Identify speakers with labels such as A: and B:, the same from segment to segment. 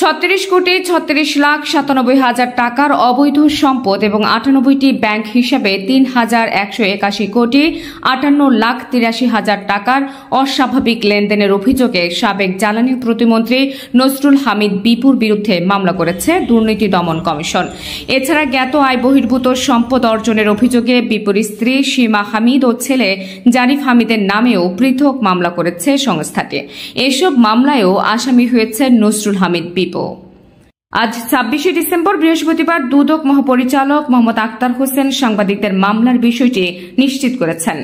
A: 36,36,97,000 টাকার অবৈধ সম্পদ এবং 98টি ব্যাংক হিসাবে 3,181,58,83,000 টাকার অস্বাভাবিক লেনদেনের অভিযোগে সাবেক জ্বালানি প্রতিমন্ত্রী নসরুল হামিদ বিপুর বিরুদ্ধে মামলা করেছে দুর্নীতি দমন কমিশন। এছাড়া জ্ঞাত আয় বহির্ভূত সম্পদ অর্জনের অভিযোগে বিপুর স্ত্রী সীমা হামিদ ও ছেলে জারিফ হামিদের নামেও পৃথক মামলা করেছে সংস্থাটি। এসব মামলায়ও আসামি হয়েছে নসরুল হামিদ বিপু। আজ 26 ডিসেম্বর বৃহস্পতিবার দুদক মহাপরিচালক মোহাম্মদ আক্তার হোসেন সাংবাদিকদের মামলার বিষয়টি নিশ্চিত করেছেন।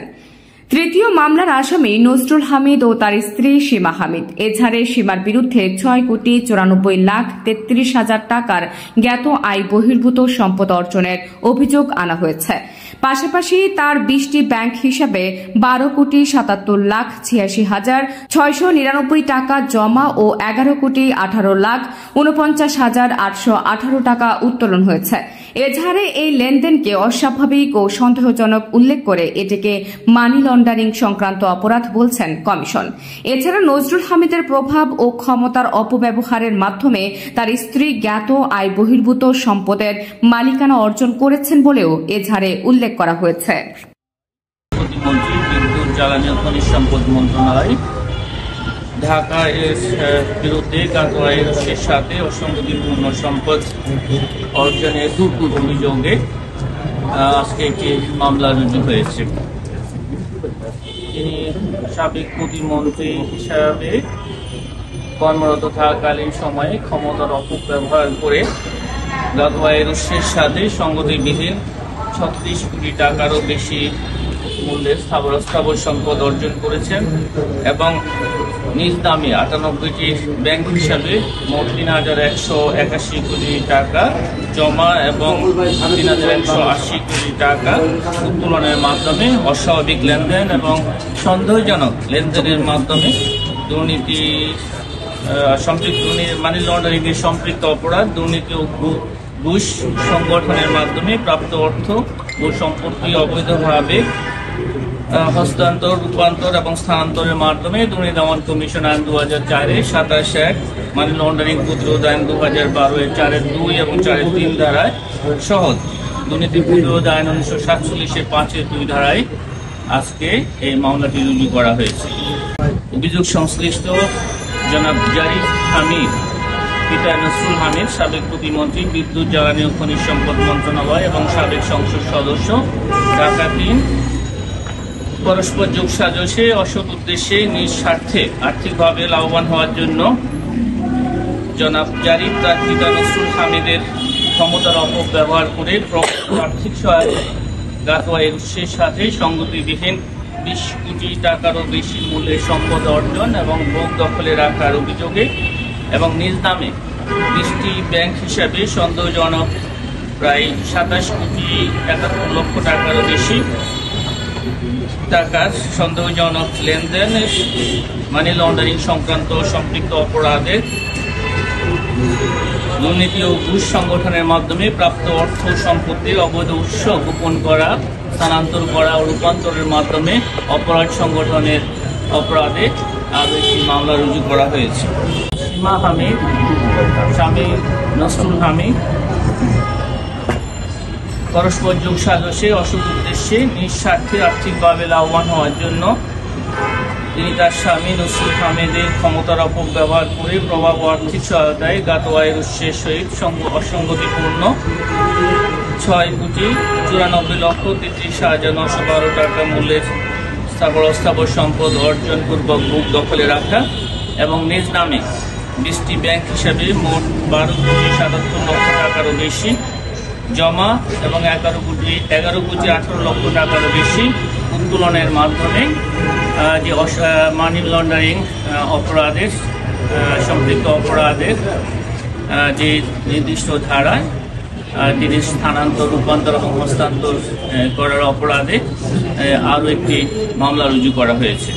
A: তৃতীয় মামলার আসামি নসরুল হামিদ ও তার স্ত্রী সীমা হামিদ। এছাড়া সীমার বিরুদ্ধে 6,94,33,000 টাকার জ্ঞাত আয় বহির্ভূত সম্পদ অর্জনের অভিযোগ আনা হয়েছে। পাশাপাশি তার 20টি ব্যাংক হিসাবে 12,87,86,699 টাকা জমা ও 11,18,49,818 টাকা উত্তোলন হয়েছে। এছাড়া এই লেনদেনকে অস্বাভাবিক ও সন্দেহজনক উল্লেখ করে এটিকে মানি লন্ডারিং সংক্রান্ত অপরাধ বলছেন কমিশন। এছাড়া নজরুল হামিদের প্রভাব ও ক্ষমতার অপব্যবহারের মাধ্যমে তার স্ত্রী জ্ঞাত আয় বহির্ভূত সম্পদের মালিকানা অর্জন করেছেন বলেও এজাহারে উল্লেখ করা হয়েছে।
B: প্রতিমন্ত্রী বিদ্যুৎ জ্বালানি ও খনিজ সম্পদ মন্ত্রণালয় ঢাকা এর বিরুদ্ধে জ্ঞাত আয়ের সাথে অসঙ্গতিপূর্ণ সম্পদ অর্জনের দুর্নীতির অভিযোগে আজকে একটি মামলা রুজু হয়েছে। তিনি সাবেক প্রতিমন্ত্রী হিসাবে কর্মরত থাকাকালীন সময়ে ক্ষমতার অপব্যবহার করে জ্ঞাত আয়ের উৎসের সাথে সঙ্গতিবিহীন 36 কোটি টাকারও বেশি মূল্যের স্থাবর সম্পদ অর্জন করেছেন এবং নিজ নামে 98টি ব্যাংক হিসাবে মোট 3,181 কোটি টাকা জমা এবং 3,180 কোটি টাকা উত্তোলনের মাধ্যমে অস্বাভাবিক লেনদেন এবং সন্দেহজনক লেনদেনের মাধ্যমে দুর্নীতি মানি লন্ডারিং এর সম্পৃক্ত অপরাধ, দুর্নীতি ও ঘুষ সংগঠনের মাধ্যমে প্রাপ্ত অর্থ ও সম্পত্তি অবৈধভাবে হস্তান্তর, রূপান্তর এবং স্থানান্তরের মাধ্যমে দুর্নীতি দমন কমিশন আইন 2004 27(1), মানি লন্ডারিং প্রতিরোধ আইন 2012 4(2) এবং 4(3) ধারায় সহ দুর্নীতি প্রতিরোধ আইন 1947 5(2) ধারায় আজকে এই মামলাটি রুজু করা হয়েছে। অভিযোগ সংশ্লিষ্ট জনাব জারিফ হামিদ পিতা নসরুল হামিদ, সাবেক প্রতিমন্ত্রী বিদ্যুৎ জ্বালানি ও খনিজ সম্পদ মন্ত্রণালয় এবং সাবেক সংসদ সদস্য ঢাকা 3, পরস্পর যোগসাজশে অসৎ উদ্দেশ্যে নিজ স্বার্থে আর্থিকভাবে লাভবান হওয়ার জন্য জনাব জারিফ তার পিতা নসরুল হামিদের ক্ষমতার অপব্যবহার করে আর্থিক সহায়তা জ্ঞাত আয়ের উৎসের সাথে সঙ্গতিবিহীন 20 কোটি টাকারও বেশি মূল্যের সম্পদ অর্জন এবং ভোগ দখলে রাখার অভিযোগে এবং নিজ নামে 20টি ব্যাংক হিসাবে সন্দেহজনক প্রায় 27,71,00,000 টাকারও বেশি টাকার সন্দেহজনক লেনদেন, মানি লন্ডারিং সংক্রান্ত সম্পৃক্ত অপরাধের, দুর্নীতি ও ঘুষ সংগঠনের মাধ্যমে প্রাপ্ত অর্থ সম্পত্তির অবৈধ উৎস গোপন করা, স্থানান্তর করা ও রূপান্তরের মাধ্যমে অপরাধ সংগঠনের অপরাধে আরও একটি মামলা রুজু করা হয়েছে। সীমা হামিদ, স্বামী নসরুল হামিদ পরস্পর যোগসাজশে অসৎ উদ্দেশ্যে নিজ স্বার্থে আর্থিকভাবে লাভবান হওয়ার জন্য তিনি তার স্বামী নসরুল হামিদের ক্ষমতার অপব্যবহার করে প্রভাব ও আর্থিক সহায়তায় জ্ঞাত আয়ের উৎসের সহিত অসঙ্গতিপূর্ণ 6,94,33,912 টাকা মূল্যের অস্থাবর সম্পদ অর্জন পূর্বক ভোগ দখলে রাখা এবং নিজ নামে 20টি ব্যাংক হিসাবে মোট 12,77,00,000 টাকারও বেশি জমা এবং 11,18,00,000 টাকারও বেশি উত্তোলনের মাধ্যমে যে মানি লন্ডারিং অপরাধের সম্পৃক্ত অপরাধের যে নির্দিষ্ট ধারায় তিনি স্থানান্তর, রূপান্তর এবং হস্তান্তর করার অপরাধে আরও একটি মামলা রুজু করা হয়েছে।